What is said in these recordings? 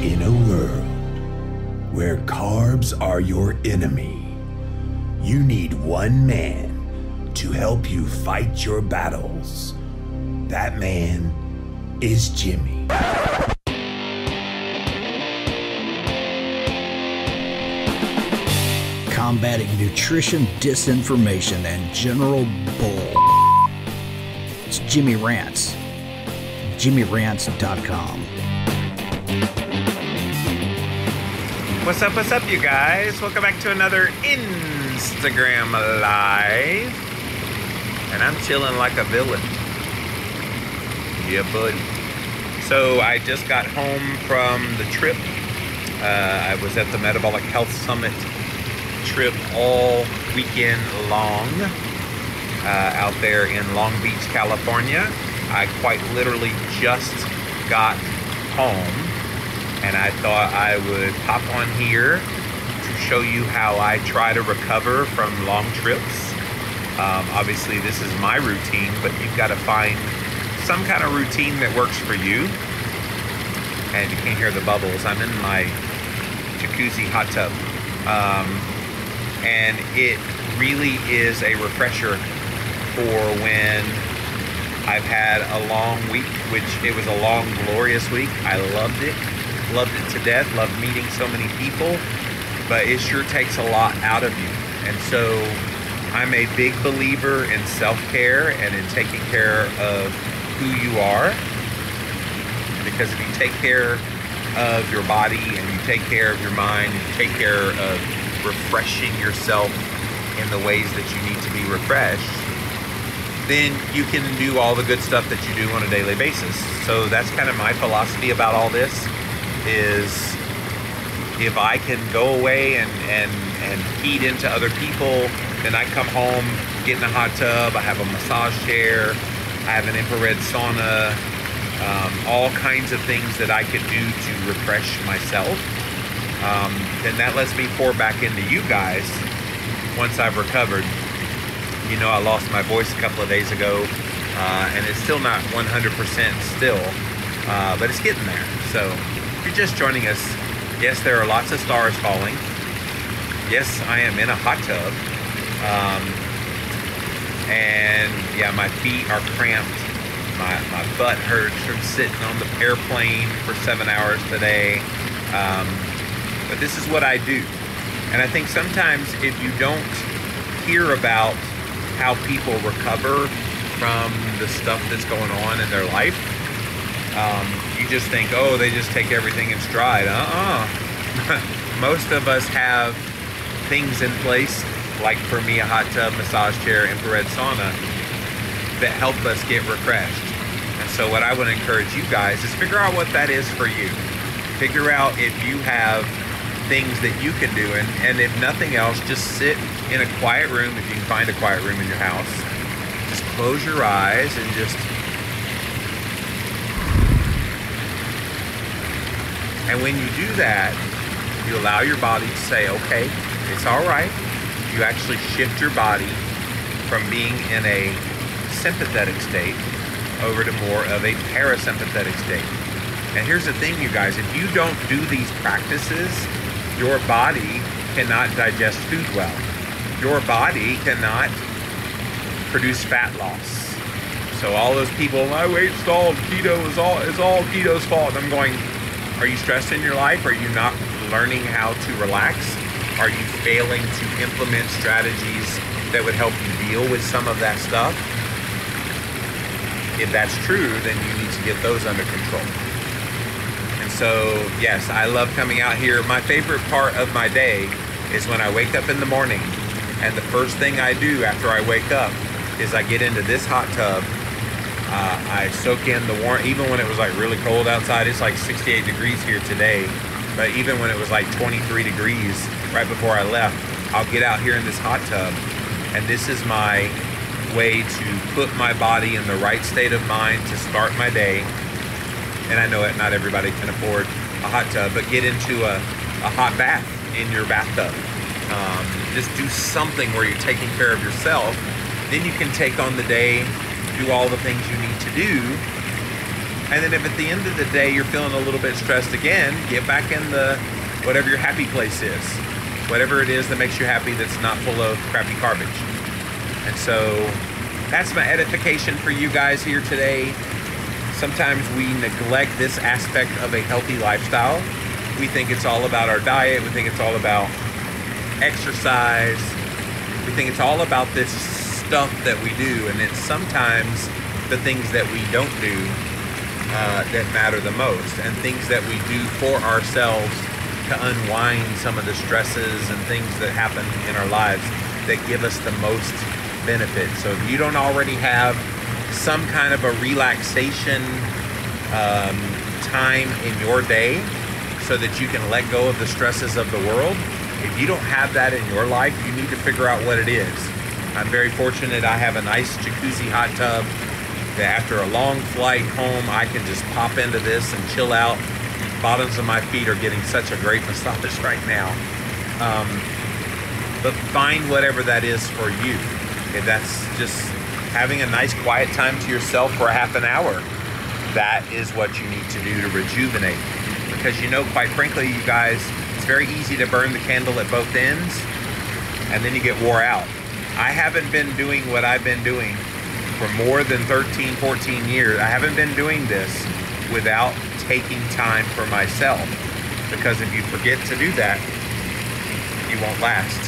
In a world where carbs are your enemy, you need one man to help you fight your battles. That man is Jimmy. Combating nutrition disinformation and general bull. It's Jimmy Rants. JimmyRants.com. What's up, you guys? Welcome back to another Instagram Live. And I'm chilling like a villain. Yeah, buddy. So I just got home from the trip. I was at the Metabolic Health Summit trip all weekend long out there in Long Beach, California. I quite literally just got home, and I thought I would pop on here to show you how I try to recover from long trips. Obviously this is my routine, but you've got to find some kind of routine that works for you. And you can't hear the bubbles. I'm in my jacuzzi hot tub. And it really is a refresher for when I've had a long week, which it was a long, glorious week. I loved it to death, loved meeting so many people, but it sure takes a lot out of you. And so I'm a big believer in self-care and in taking care of who you are, because if you take care of your body and you take care of your mind and you take care of refreshing yourself in the ways that you need to be refreshed, then you can do all the good stuff that you do on a daily basis. So that's kind of my philosophy about all this, is if I can go away and feed into other people, then I come home, get in a hot tub, I have a massage chair, I have an infrared sauna, all kinds of things that I could do to refresh myself. Then that lets me pour back into you guys once I've recovered. You know, I lost my voice a couple of days ago, and it's still not 100% still, but it's getting there. So if you're just joining us, yes, there are lots of stars falling. Yes, I am in a hot tub. And yeah, my feet are cramped. My butt hurts from sitting on the airplane for 7 hours today. But this is what I do. And I think sometimes if you don't hear about how people recover from the stuff that's going on in their life, you just think, oh, they just take everything in stride. Most of us have things in place, like for me, a hot tub, massage chair, infrared sauna, that help us get refreshed. And so what I would encourage you guys is figure out what that is for you. Figure out if you have things that you can do, and if nothing else, just sit in a quiet room, if you can find a quiet room in your house. Just close your eyes and and when you do that, you allow your body to say, okay, it's all right. You actually shift your body from being in a sympathetic state over to more of a parasympathetic state. And here's the thing, you guys, if you don't do these practices, your body cannot digest food well. Your body cannot produce fat loss. So all those people, my weight stalled, keto is all keto's fault. And I'm going, are you stressed in your life? Are you not learning how to relax? Are you failing to implement strategies that would help you deal with some of that stuff? If that's true, then you need to get those under control. And so, yes, I love coming out here. My favorite part of my day is when I wake up in the morning, and the first thing I do after I wake up is I get into this hot tub. I soak in the warmth, even when it was like really cold outside. It's like 68 degrees here today, but even when it was like 23 degrees right before I left, I'll get out here in this hot tub, and this is my way to put my body in the right state of mind to start my day. And I know that not everybody can afford a hot tub, but get into a hot bath in your bathtub. Just do something where you're taking care of yourself. Then you can take on the day, do all the things you need to do, And then if at the end of the day you're feeling a little bit stressed again, get back in the whatever your happy place is. Whatever it is that makes you happy that's not full of crappy garbage. And so that's my edification for you guys here today. Sometimes we neglect this aspect of a healthy lifestyle. We think it's all about our diet. We think it's all about exercise. We think it's all about this stuff that we do. And it's sometimes the things that we don't do that matter the most, and things that we do for ourselves to unwind some of the stresses and things that happen in our lives that give us the most benefit. So if you don't already have some kind of a relaxation time in your day so that you can let go of the stresses of the world, if you don't have that in your life, you need to figure out what it is. I'm very fortunate I have a nice jacuzzi hot tub that after a long flight home, I can just pop into this and chill out. Bottoms of my feet are getting such a great massage right now. But find whatever that is for you. If that's just having a nice quiet time to yourself for a half an hour, that is what you need to do to rejuvenate. Because you know, quite frankly, you guys, it's very easy to burn the candle at both ends and then you get wore out. I haven't been doing what I've been doing for more than 13, 14 years. I haven't been doing this without taking time for myself. Because if you forget to do that, you won't last.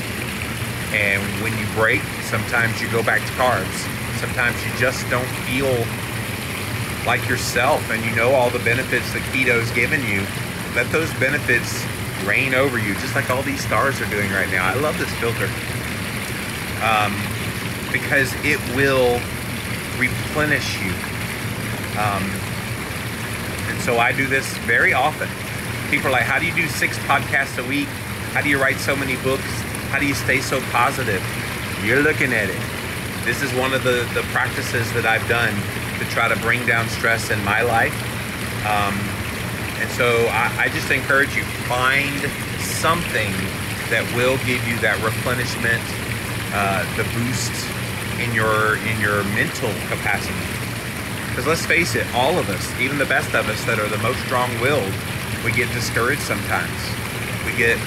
And when you break, sometimes you go back to carbs. Sometimes you just don't feel like yourself, and you know all the benefits that keto's given you. Let those benefits reign over you, just like all these stars are doing right now. I love this filter. Because it will replenish you. And so I do this very often. People are like, how do you do 6 podcasts a week? How do you write so many books? How do you stay so positive? You're looking at it. This is one of the practices that I've done to try to bring down stress in my life. And so I just encourage you, find something that will give you that replenishment, the boost in your mental capacity. Because let's face it, all of us, even the best of us that are the most strong-willed, we get discouraged sometimes. We get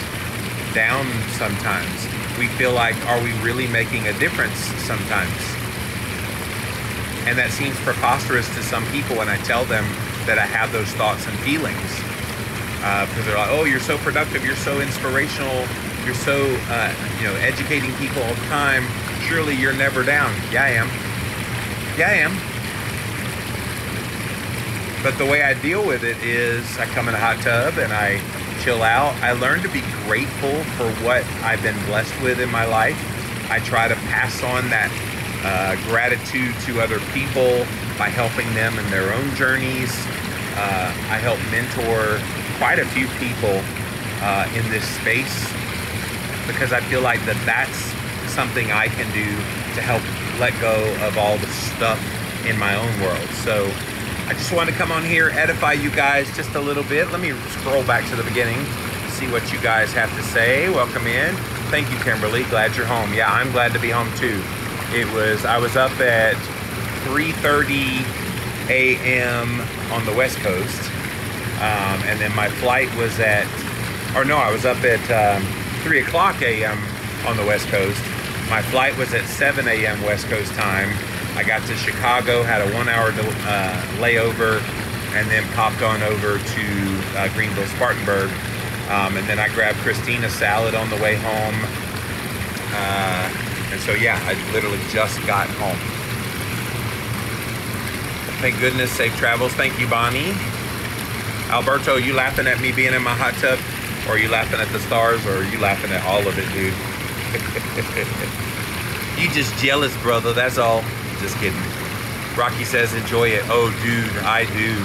down sometimes. We feel like, are we really making a difference sometimes? And that seems preposterous to some people when I tell them that I have those thoughts and feelings. Because they're like, oh, you're so productive, you're so inspirational, you're so, educating people all the time. Surely you're never down. Yeah, I am. Yeah, I am. But the way I deal with it is I come in a hot tub and I chill out. I learn to be grateful for what I've been blessed with in my life. I try to pass on that gratitude to other people by helping them in their own journeys. I help mentor quite a few people in this space because I feel like that's something I can do to help let go of all the stuff in my own world. So I just wanted to come on here, edify you guys just a little bit. Let me scroll back to the beginning, see what you guys have to say. Welcome in. Thank you, Kimberly. Glad you're home. Yeah, I'm glad to be home too. I was up at 3:30 a.m. on the West Coast. And then my flight was I was up at 3 o'clock a.m. on the West Coast. My flight was at 7 a.m. West Coast time. I got to Chicago, had a 1-hour layover, and then popped on over to Greenville, Spartanburg. And then I grabbed Christina salad on the way home. And so, yeah, I literally just got home. Thank goodness, safe travels. Thank you, Bonnie. Alberto, you laughing at me being in my hot tub? Or are you laughing at the stars? Or are you laughing at all of it, dude? You just jealous, brother, that's all. Just kidding. Rocky says enjoy it. Oh, dude, I do.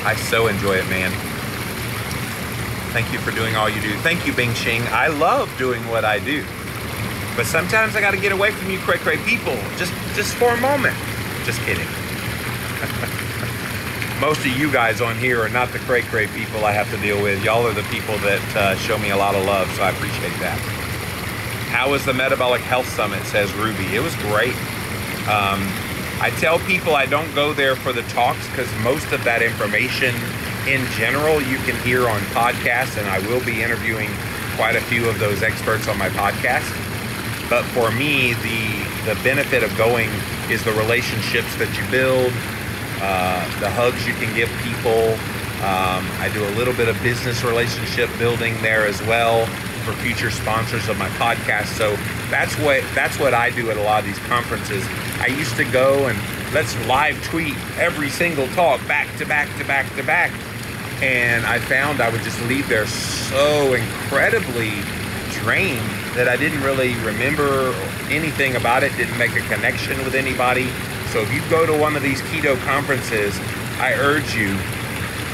I so enjoy it, man. Thank you for doing all you do. Thank you, Bing Xing. I love doing what I do. But sometimes I got to get away from you cray-cray people. Just for a moment. Just kidding. Most of you guys on here are not the cray-cray people I have to deal with. Y'all are the people that show me a lot of love, so I appreciate that. How was the Metabolic Health Summit, says Ruby. It was great. I tell people I don't go there for the talks because most of that information in general you can hear on podcasts, and I will be interviewing quite a few of those experts on my podcast. But for me, the benefit of going is the relationships that you build, the hugs you can give people. I do a little bit of business relationship building there as well for future sponsors of my podcast. So that's what I do at a lot of these conferences. I used to go and let's live tweet every single talk back to back to back to back. And I found I would just leave there so incredibly drained that I didn't really remember anything about it, didn't make a connection with anybody. So if you go to one of these keto conferences, I urge you,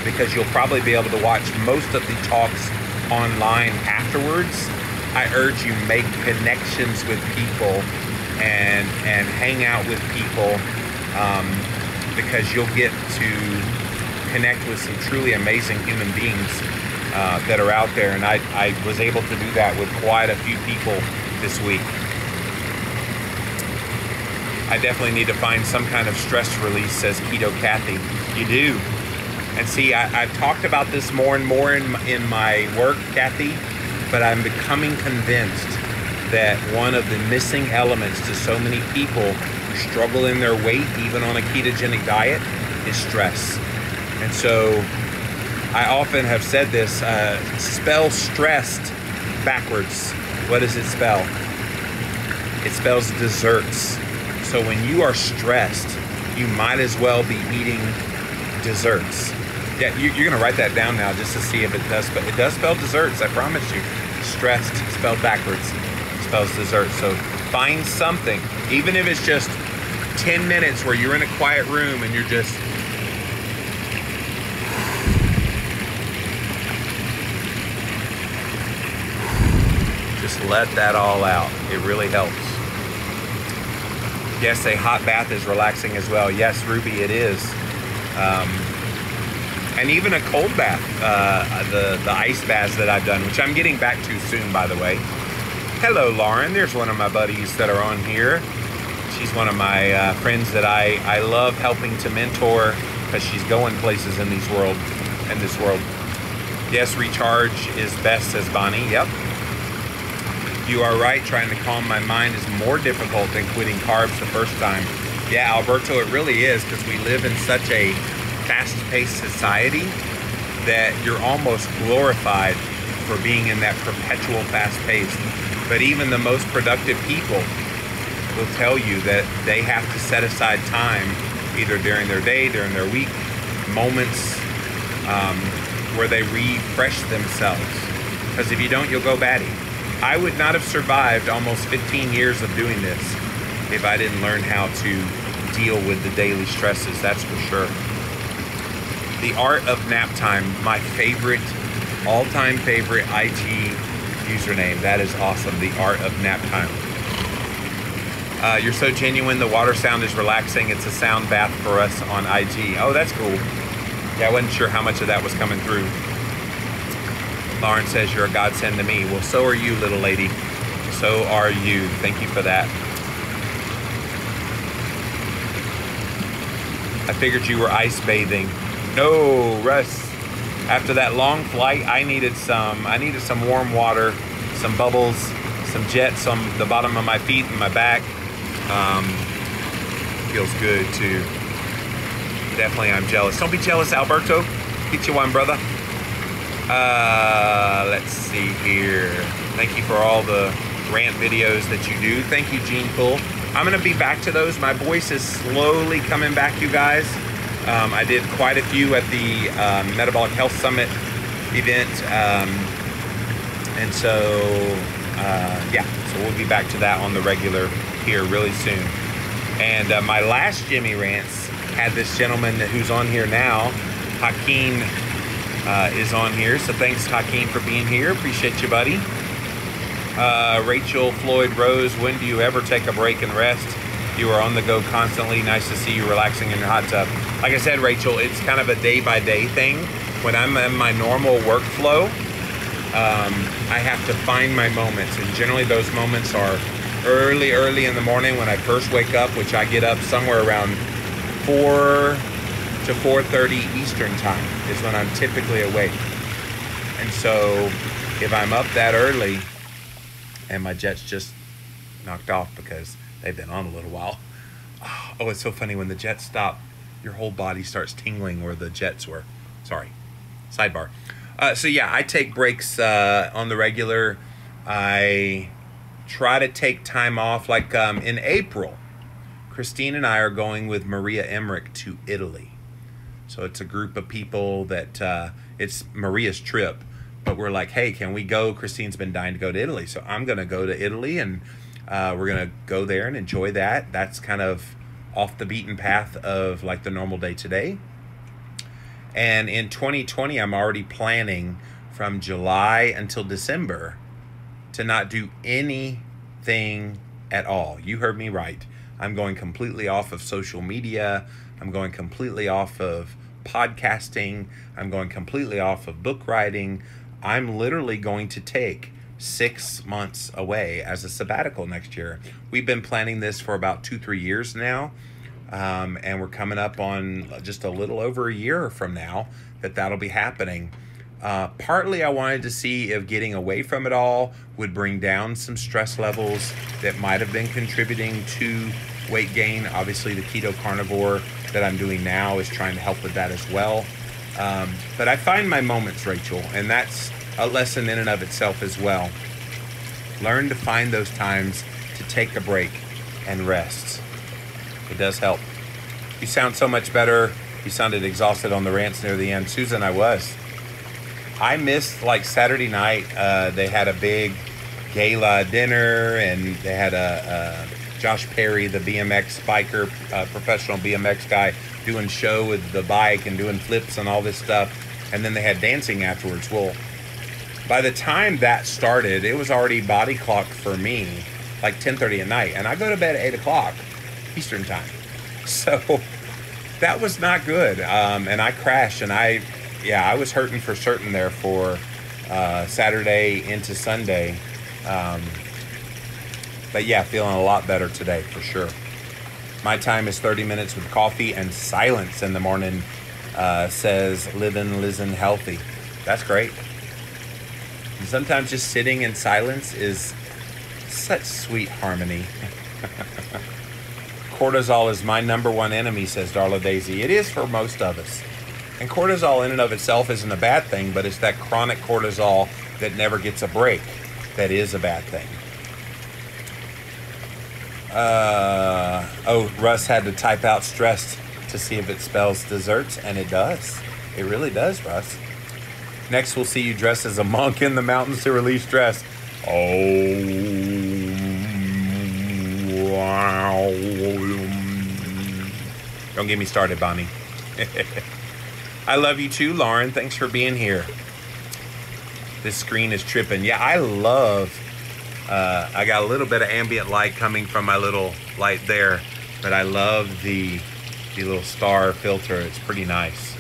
because you'll probably be able to watch most of the talks online afterwards, I urge you make connections with people and hang out with people, because you'll get to connect with some truly amazing human beings that are out there. And I was able to do that with quite a few people this week. I definitely need to find some kind of stress release, says Keto Kathy. You do. And see, I've talked about this more and more in my work, Kathy, but I'm becoming convinced that one of the missing elements to so many people who struggle in their weight, even on a ketogenic diet, is stress. And so I often have said this, spell stressed backwards. What does it spell? It spells desserts. So when you are stressed, you might as well be eating desserts. Yeah, you're gonna write that down now just to see if it does, but it does spell desserts, I promise you. Stressed, spelled backwards, spells dessert. So find something, even if it's just 10 minutes where you're in a quiet room and you're just let that all out. It really helps. Yes, a hot bath is relaxing as well. Yes, Ruby, it is. And even a cold bath, the ice baths that I've done, which I'm getting back to soon, by the way. Hello, Lauren. There's one of my buddies that are on here. She's one of my friends that I love helping to mentor because she's going places in this world. Yes, recharge is best, says Bonnie. Yep. You are right, trying to calm my mind is more difficult than quitting carbs the first time. Yeah, Alberto, it really is, because we live in such a fast-paced society that you're almost glorified for being in that perpetual fast-paced. But even the most productive people will tell you that they have to set aside time, either during their day, during their week, moments where they refresh themselves. Because if you don't, you'll go batty. I would not have survived almost 15 years of doing this if I didn't learn how to deal with the daily stresses, that's for sure. The Art of Nap Time, my favorite, all-time favorite IG username. That is awesome, The Art of Nap Time. You're so genuine, the water sound is relaxing. It's a sound bath for us on IG. Oh, that's cool. Yeah, I wasn't sure how much of that was coming through. Lauren says you're a godsend to me. Well, so are you, little lady. So are you. Thank you for that. I figured you were ice bathing. No, Russ. After that long flight, I needed some warm water, some bubbles, some jets on the bottom of my feet and my back. Feels good too. Definitely, I'm jealous. Don't be jealous, Alberto. Get you one, brother. Let's see here. Thank you for all the rant videos that you do. Thank you, Gene Pool. I'm going to be back to those. My voice is slowly coming back, you guys. I did quite a few at the Metabolic Health Summit event. And so, yeah, so we'll be back to that on the regular here really soon. And my last Jimmy Rants had this gentleman who's on here now, Hakeem, is on here. So thanks, Hakeem, for being here. Appreciate you, buddy. Rachel Floyd Rose, when do you ever take a break and rest? You are on the go constantly. Nice to see you relaxing in your hot tub. Like I said, Rachel, it's kind of a day-by-day thing. When I'm in my normal workflow, I have to find my moments. And generally those moments are early in the morning when I first wake up, which I get up somewhere around 4 to 4:30 Eastern time is when I'm typically awake. And so if I'm up that early and my jet's just knocked off because they've been on a little while. Oh, it's so funny when the jets stop, your whole body starts tingling where the jets were. Sorry, sidebar. So yeah, I take breaks on the regular. I try to take time off. Like in April, Christine and I are going with Maria Emmerich to Italy. So it's a group of people that it's Maria's trip, but we're like, hey, can we go? Christine's been dying to go to Italy. So I'm going to go to Italy, and we're going to go there and enjoy that. That's kind of off the beaten path of like the normal day today. And in 2020, I'm already planning from July until December to not do anything at all. You heard me right. I'm going completely off of social media. I'm going completely off of podcasting. I'm going completely off of book writing. I'm literally going to take 6 months away as a sabbatical next year. We've been planning this for about 2-3 years now. And we're coming up on just a little over a year from now that'll be happening. Partly I wanted to see if getting away from it all would bring down some stress levels that might have been contributing to weight gain. Obviously the keto carnivore that I'm doing now is trying to help with that as well. But I find my moments, Rachel, and that's a lesson in and of itself as well. Learn to find those times to take a break and rest. It does help. You sound so much better. You sounded exhausted on the rants near the end. Susan, I was. I missed like Saturday night. They had a big gala dinner, and they had a Josh Perry, the BMX biker, professional BMX guy, doing show with the bike and doing flips and all this stuff. And then they had dancing afterwards. Well, by the time that started, it was already body clocked for me, like 10:30 at night. And I go to bed at 8 o'clock Eastern time. So that was not good. And I crashed, and I was hurting for certain there for Saturday into Sunday. But yeah, feeling a lot better today for sure. My time is 30 minutes with coffee and silence in the morning, says Listen Healthy. That's great. And sometimes just sitting in silence is such sweet harmony. Cortisol is my number one enemy, says Darla Daisy. It is for most of us. And cortisol in and of itself isn't a bad thing, but it's that chronic cortisol that never gets a break that is a bad thing. Russ had to type out stressed to see if it spells desserts, and it does. It really does, Russ. Next, we'll see you dressed as a monk in the mountains to relieve stress. Oh, wow. Don't get me started, Bonnie. I love you too, Lauren. Thanks for being here. This screen is tripping. Yeah, I love... I got a little bit of ambient light coming from my little light there, but I love the little star filter. It's pretty nice.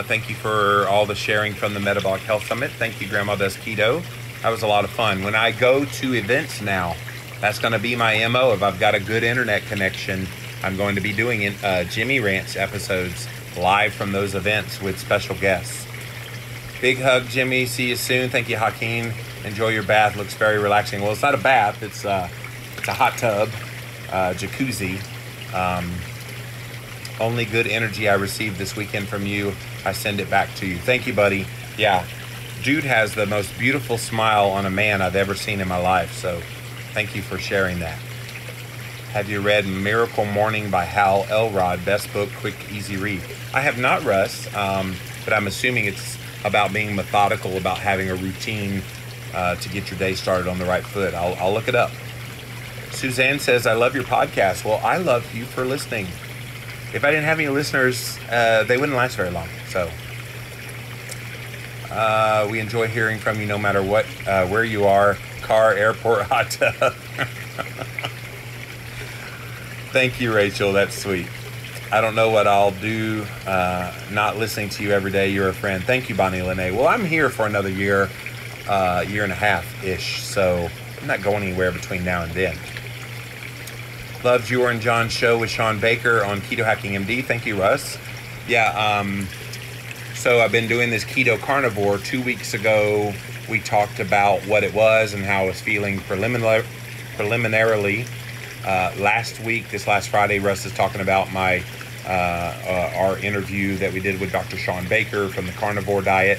Thank you for all the sharing from the Metabolic Health Summit. Thank you, Grandma Does Keto. That was a lot of fun. When I go to events now, that's going to be my MO. If I've got a good internet connection, I'm going to be doing Jimmy Rants episodes live from those events with special guests. Big hug, Jimmy. See you soon. Thank you, Hakeem. Enjoy your bath. Looks very relaxing. Well, it's not a bath. It's a hot tub, jacuzzi. Only good energy I received this weekend from you. I send it back to you. Thank you, buddy. Yeah, dude has the most beautiful smile on a man I've ever seen in my life. So thank you for sharing that. Have you read Miracle Morning by Hal Elrod? Best book, quick, easy read. I have not, Russ, but I'm assuming it's about being methodical, about having a routine to get your day started on the right foot. I'll look it up. Suzanne says, I love your podcast. Well, I love you for listening. If I didn't have any listeners, they wouldn't last very long. So we enjoy hearing from you no matter what, where you are, car, airport, hot tub. Thank you, Rachel. That's sweet. I don't know what I'll do not listening to you every day. You're a friend. Thank you, Bonnie Lene. Well, I'm here for another year. year and a half-ish. So I'm not going anywhere between now and then. Loved your and John's show with Sean Baker on Keto Hacking MD. Thank you, Russ. Yeah, so I've been doing this keto carnivore. 2 weeks ago, we talked about what it was and how I was feeling preliminarily. This last Friday, Russ is talking about our interview that we did with Dr. Sean Baker from the carnivore diet.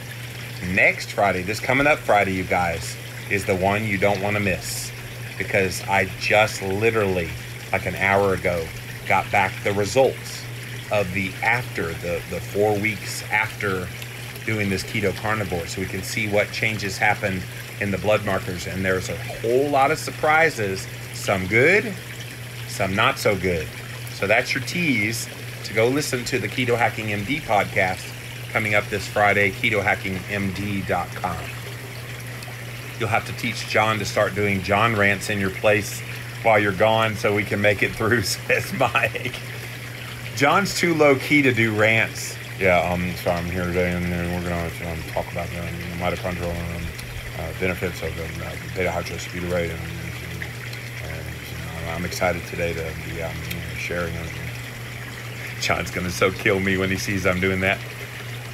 Next Friday, this coming up Friday, you guys, is the one you don't want to miss, because I just literally, like an hour ago, got back the results of the 4 weeks after doing this keto carnivore, so we can see what changes happened in the blood markers. And there's a whole lot of surprises, some good, some not so good. So that's your tease to go listen to the Keto Hacking MD podcast coming up this Friday, ketohackingmd.com. You'll have to teach John to start doing John rants in your place while you're gone so we can make it through, says Mike. John's too low key to do rants. Yeah, so I'm here today, and we're going to talk about the mitochondrial benefits of the beta hydroxybutyrate, and I'm excited today to be sharing them. John's going to so kill me when he sees I'm doing that.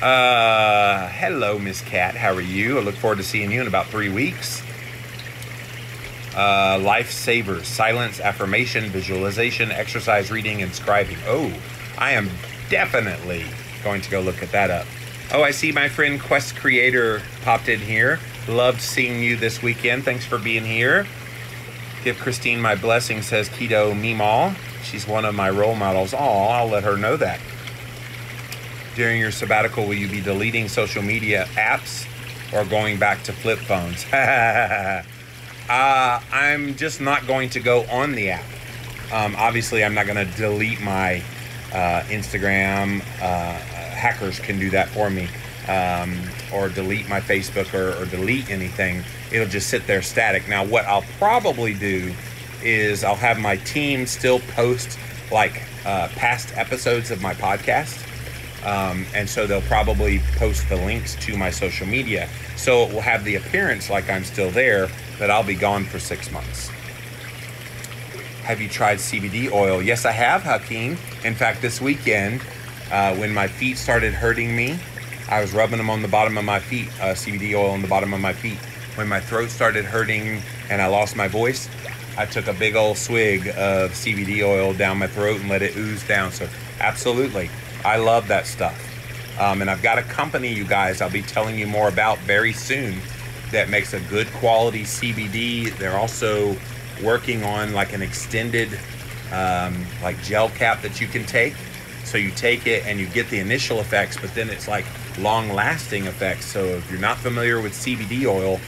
Hello, Miss Cat. How are you? I look forward to seeing you in about 3 weeks. Lifesavers, silence, affirmation, visualization, exercise, reading, and scribing. Oh, I am definitely going to go look at that up. Oh, I see my friend Quest Creator popped in here. Loved seeing you this weekend. Thanks for being here. Give Christine my blessing, says Keto Meemaw. She's one of my role models. I'll let her know that. During your sabbatical, will you be deleting social media apps or going back to flip phones? I'm just not going to go on the app. Obviously, I'm not going to delete my Instagram. Hackers can do that for me. Or delete my Facebook or delete anything. It'll just sit there static. Now, what I'll probably do is I'll have my team still post like past episodes of my podcast. And so they'll probably post the links to my social media. So it will have the appearance like I'm still there, but I'll be gone for 6 months. Have you tried CBD oil? Yes, I have, Hakeem. In fact, this weekend, when my feet started hurting me, I was rubbing them on the bottom of my feet, CBD oil on the bottom of my feet. When my throat started hurting and I lost my voice, I took a big old swig of CBD oil down my throat and let it ooze down. So absolutely, I love that stuff. And I've got a company, you guys, I'll be telling you more about very soon, that makes a good quality CBD. They're also working on like an extended like gel cap that you can take. So you take it and you get the initial effects, but then it's like long-lasting effects. So if you're not familiar with CBD oil,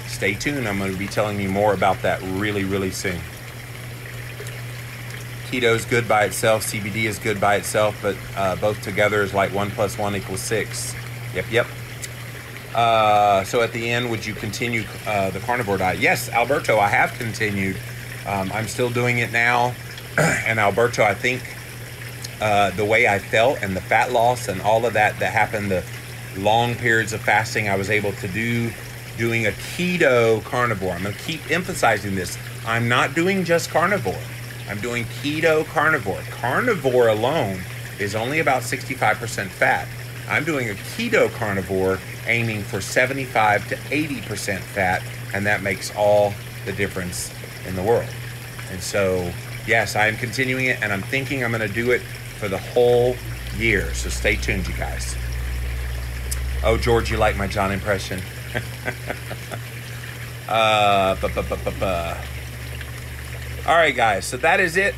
stay tuned. I'm going to be telling you more about that really, really soon. Keto is good by itself. CBD is good by itself, but both together is like 1 + 1 = 6. Yep. So at the end, would you continue the carnivore diet? Yes, Alberto, I have continued. I'm still doing it now. And Alberto, I think the way I felt and the fat loss and all of that happened, the long periods of fasting I was able to do, doing a keto carnivore. I'm going to keep emphasizing this. I'm not doing just carnivore. I'm doing keto carnivore. Carnivore alone is only about 65% fat. I'm doing a keto carnivore aiming for 75 to 80% fat, and that makes all the difference in the world. And so, yes, I am continuing it, and I'm thinking I'm going to do it for the whole year. So stay tuned, you guys. Oh, George, you like my John impression. All right, guys, so that is it.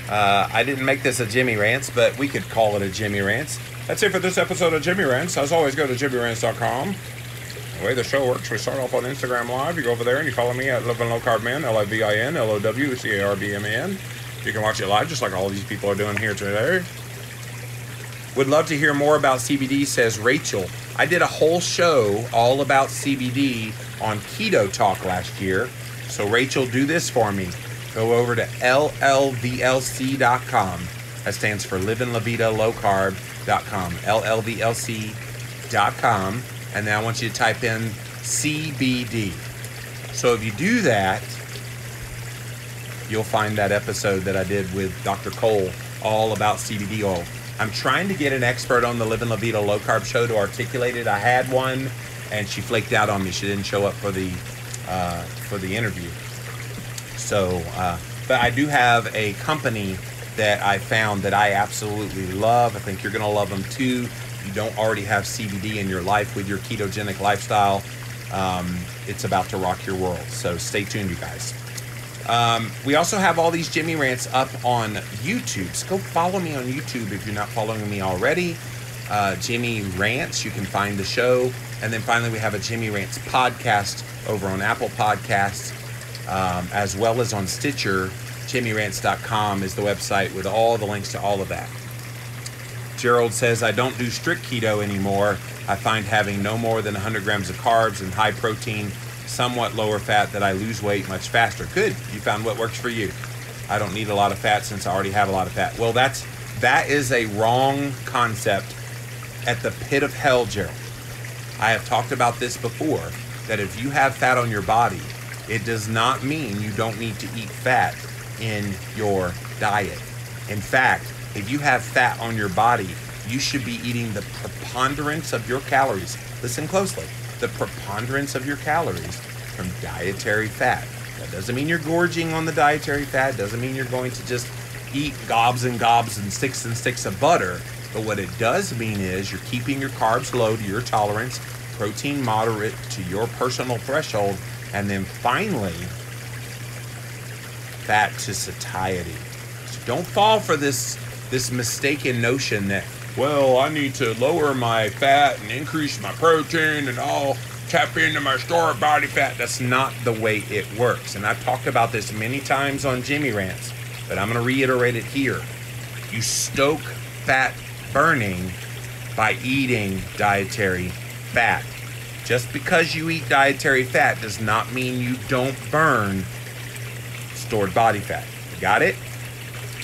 I didn't make this a Jimmy Rants, but we could call it a Jimmy Rants. That's it for this episode of Jimmy Rants. As always, go to jimmyrants.com. The way the show works, we start off on Instagram Live. You go over there and you follow me at Living Low Carb Man, LIVIN LOWCARBMAN. You can watch it live just like all these people are doing here today. Would love to hear more about CBD, says Rachel. I did a whole show all about CBD on Keto Talk last year. So Rachel, do this for me. Go over to LLVLC.com. That stands for Living La Vida Low Carb.com. LLVLC.com. And then I want you to type in CBD. So if you do that, you'll find that episode that I did with Dr. Cole all about CBD oil. I'm trying to get an expert on the Livin' La Vida low carb show to articulate it. I had one and she flaked out on me. She didn't show up for the interview. So, but I do have a company that I found that I absolutely love. I think you're going to love them too. If you don't already have CBD in your life with your ketogenic lifestyle, it's about to rock your world. So stay tuned, you guys. We also have all these Jimmy Rants up on YouTube. So go follow me on YouTube if you're not following me already. Jimmy Rants, you can find the show. And then finally, we have a Jimmy Rants podcast over on Apple Podcasts, as well as on Stitcher. JimmyRants.com is the website with all the links to all of that. Gerald says, I don't do strict keto anymore. I find having no more than 100 grams of carbs and high protein, somewhat lower fat, that I lose weight much faster. Good. You found what works for you. I don't need a lot of fat since I already have a lot of fat. Well, that is a wrong concept at the pit of hell, Gerald. I have talked about this before, that if you have fat on your body, it does not mean you don't need to eat fat in your diet. In fact, if you have fat on your body, you should be eating the preponderance of your calories. Listen closely. The preponderance of your calories from dietary fat. That doesn't mean you're gorging on the dietary fat. Doesn't mean you're going to just eat gobs and gobs and sticks of butter. But what it does mean is you're keeping your carbs low to your tolerance, protein moderate to your personal threshold, and then finally, fat to satiety. So don't fall for this mistaken notion that, well, I need to lower my fat and increase my protein and I'll tap into my stored body fat. That's not the way it works. And I've talked about this many times on Jimmy Rants, but I'm going to reiterate it here. You stoke fat burning by eating dietary fat. Just because you eat dietary fat does not mean you don't burn stored body fat. Got it?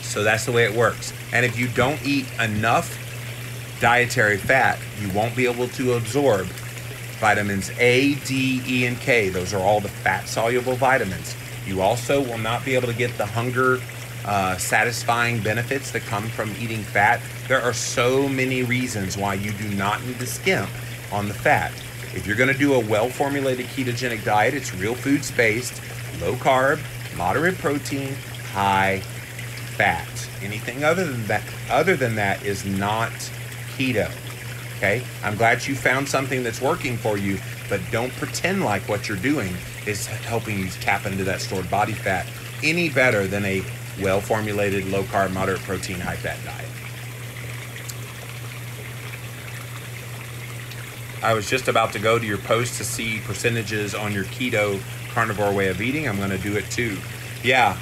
So that's the way it works. And if you don't eat enough dietary fat, you won't be able to absorb vitamins A, D, E, and K. Those are all the fat-soluble vitamins. You also will not be able to get the hunger satisfying benefits that come from eating fat. There are so many reasons why you do not need to skimp on the fat. If you're going to do a well-formulated ketogenic diet, it's real foods-based, low carb, moderate protein, high fat. Anything other than that is not keto. Okay? I'm glad you found something that's working for you, but don't pretend like what you're doing is helping you tap into that stored body fat any better than a well-formulated, low-carb, moderate protein, high-fat diet. I was just about to go to your post to see percentages on your keto carnivore way of eating. I'm going to do it too. Yeah,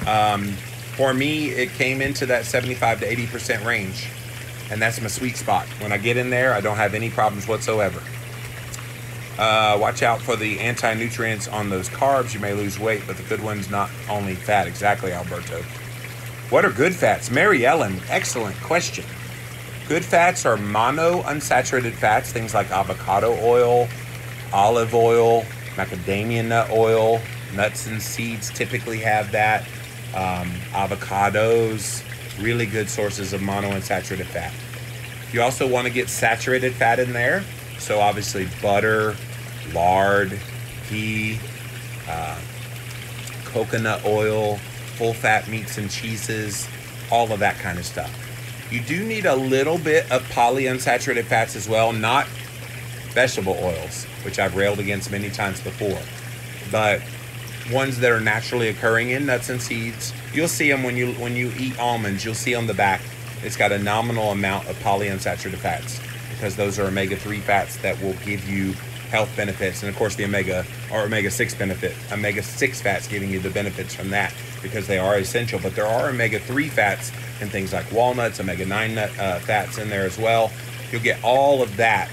for me, it came into that 75 to 80% range, and that's my sweet spot. When I get in there, I don't have any problems whatsoever. Watch out for the anti-nutrients on those carbs. You may lose weight, but the good one's not only fat. Exactly, Alberto. What are good fats? Mary Ellen, excellent question. Good fats are monounsaturated fats, things like avocado oil, olive oil, macadamia nut oil. Nuts and seeds typically have that. Avocados, really good sources of monounsaturated fat. You also want to get saturated fat in there. So obviously butter, lard, ghee, coconut oil, full fat meats and cheeses, all of that kind of stuff. You do need a little bit of polyunsaturated fats as well, not vegetable oils, which I've railed against many times before, but ones that are naturally occurring in nuts and seeds. You'll see them when you eat almonds. You'll see on the back it's got a nominal amount of polyunsaturated fats, because those are omega-3 fats that will give you health benefits. And of course the omega-6 benefit. Omega-6 fats giving you the benefits from that because they are essential. But there are omega-3 fats in things like walnuts, omega-9 fats in there as well. You'll get all of that.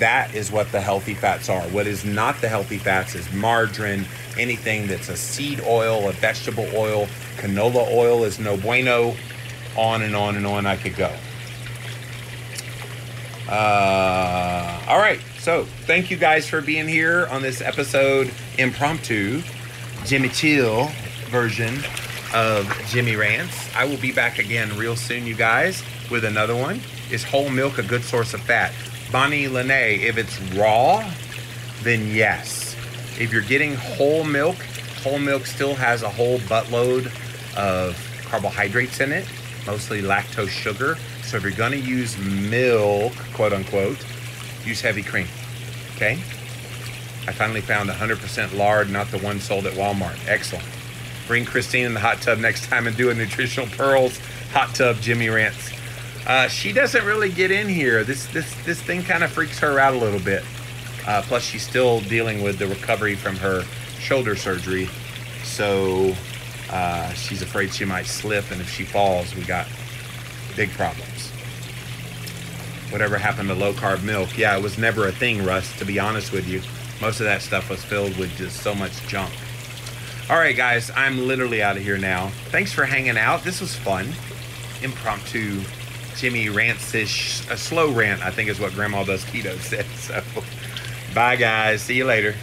That is what the healthy fats are. What is not the healthy fats is margarine, anything that's a seed oil, a vegetable oil, canola oil is no bueno, on and on and on I could go. All right, so So thank you guys for being here on this episode, impromptu, Jimmy Chill version of Jimmy Rants. I will be back again real soon, you guys, with another one. Is whole milk a good source of fat? Bonnie Lene, if it's raw, then yes. If you're getting whole milk still has a whole buttload of carbohydrates in it, mostly lactose sugar. So if you're gonna use milk, quote unquote, use heavy cream, okay? I finally found 100% lard, not the one sold at Walmart. Excellent. Bring Christine in the hot tub next time and do a Nutritional Pearls hot tub Jimmy Rants. She doesn't really get in here. This thing kind of freaks her out a little bit. Plus she's still dealing with the recovery from her shoulder surgery. So she's afraid she might slip, and if she falls, we got big problems. Whatever happened to low carb milk? Yeah, it was never a thing, Russ, to be honest with you. Most of that stuff was filled with just so much junk. All right, guys, I'm literally out of here now. Thanks for hanging out. This was fun. Impromptu Jimmy Rants-ish, a slow rant, I think is what Grandma Does Keto said. So, bye, guys. See you later.